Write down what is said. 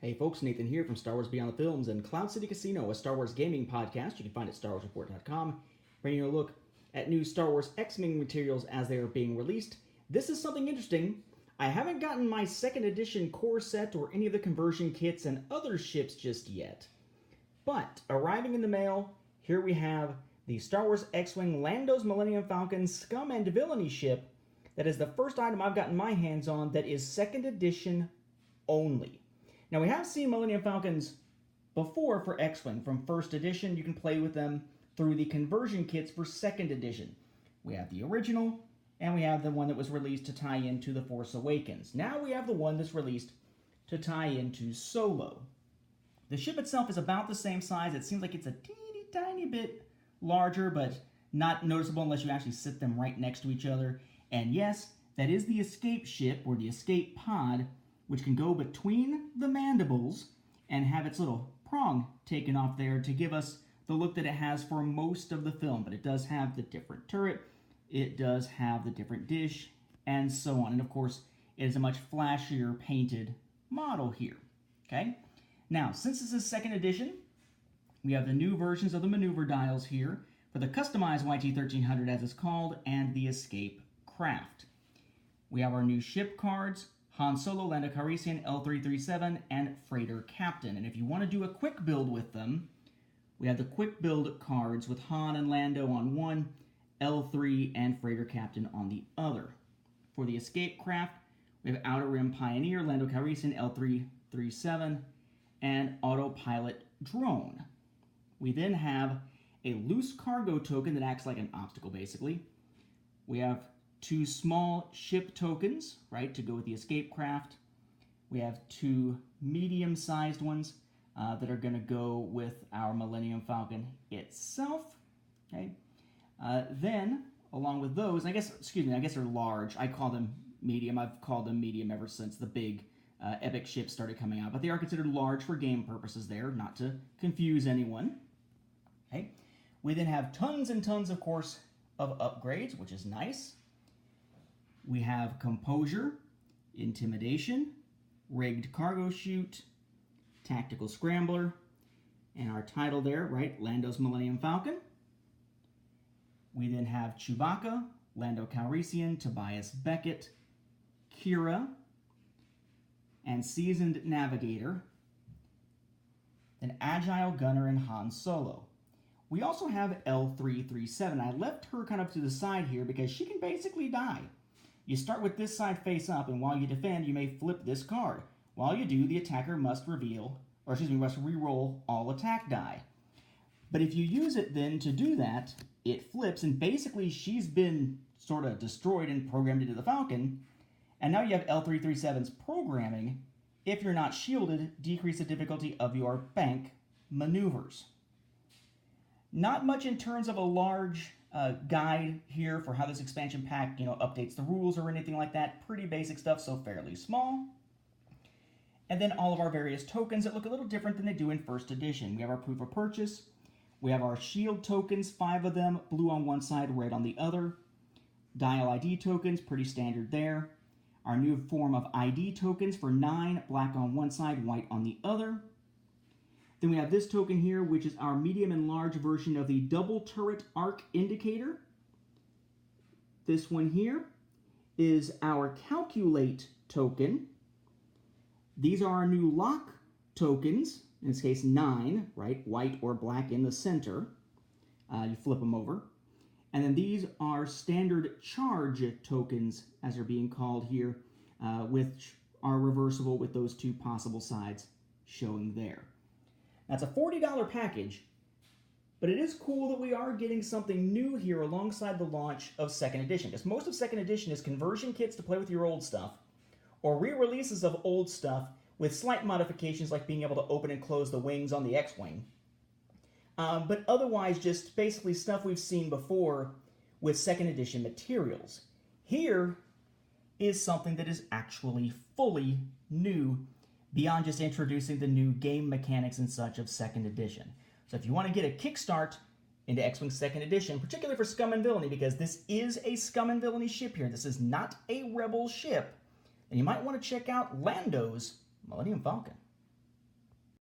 Hey folks, Nathan here from Star Wars Beyond the Films and Cloud City Casino, a Star Wars gaming podcast you can find at StarWarsReport.com, bringing you a look at new Star Wars X-Wing materials as they are being released. This is something interesting. I haven't gotten my second edition core set or any of the conversion kits and other ships just yet. But arriving in the mail, here we have the Star Wars X-Wing Lando's Millennium Falcon Scum and Villainy ship. That is the first item I've gotten my hands on that is second edition only. Now, we have seen Millennium Falcons before for X-Wing. From first edition, you can play with them through the conversion kits for second edition. We have the original, and we have the one that was released to tie into The Force Awakens. Now we have the one that's released to tie into Solo. The ship itself is about the same size. It seems like it's a teeny tiny bit larger, but not noticeable unless you actually sit them right next to each other. And yes, that is the escape ship, or the escape pod, which can go between the mandibles and have its little prong taken off there to give us the look that it has for most of the film. But it does have the different turret, it does have the different dish, and so on. And of course, it is a much flashier painted model here. Okay? Now, since this is second edition, we have the new versions of the maneuver dials here for the customized YT-1300, as it's called, and the escape craft. We have our new ship cards, Han Solo, Lando Calrissian, L337, and Freighter Captain. And if you want to do a quick build with them, we have the quick build cards with Han and Lando on one, L3 and Freighter Captain on the other. For the escape craft, we have Outer Rim Pioneer, Lando Calrissian, L337, and Autopilot Drone. We then have a loose cargo token that acts like an obstacle, basically. We have two small ship tokens, right, to go with the escape craft. We have two medium-sized ones that are going to go with our Millennium Falcon itself. Okay. Then, along with those, I guess they're large. I call them medium. I've called them medium ever since the big epic ships started coming out. But they are considered large for game purposes there, not to confuse anyone. Okay. We then have tons and tons, of course, of upgrades, which is nice. We have Composure, Intimidation, Rigged Cargo Chute, Tactical Scrambler, and our title there, right, Lando's Millennium Falcon. We then have Chewbacca, Lando Calrissian, Tobias Beckett, Kira, and Seasoned Navigator, then Agile Gunner and Han Solo. We also have L337. I left her kind of to the side here because she can basically die. You start with this side face up, and while you defend, you may flip this card. While you do, the attacker must re-roll all attack die. But if you use it then to do that, it flips, and basically she's been sort of destroyed and programmed into the Falcon, and now you have L337's programming. If you're not shielded, decrease the difficulty of your bank maneuvers. Not much in terms of a large guide here for how this expansion pack, updates the rules or anything like that. Pretty basic stuff, so fairly small. And then all of our various tokens that look a little different than they do in first edition. We have our proof of purchase. We have our shield tokens, 5 of them, blue on one side, red on the other. Dial ID tokens, pretty standard there. Our new form of ID tokens for 9, black on one side, white on the other. Then we have this token here, which is our medium and large version of the double turret arc indicator. This one here is our calculate token. These are our new lock tokens, in this case 9, right? White or black in the center. You flip them over. And then these are standard charge tokens, as they're being called here, which are reversible with those two possible sides showing there. That's a $40 package, but it is cool that we are getting something new here alongside the launch of second edition, because most of second edition is conversion kits to play with your old stuff, or re-releases of old stuff with slight modifications like being able to open and close the wings on the X-Wing. But otherwise just basically stuff we've seen before with second edition materials. Here is something that is actually fully new, beyond just introducing the new game mechanics and such of second edition. So if you want to get a kickstart into X-Wing second edition, particularly for Scum and Villainy, because this is a Scum and Villainy ship here, this is not a Rebel ship, then you might want to check out Lando's Millennium Falcon.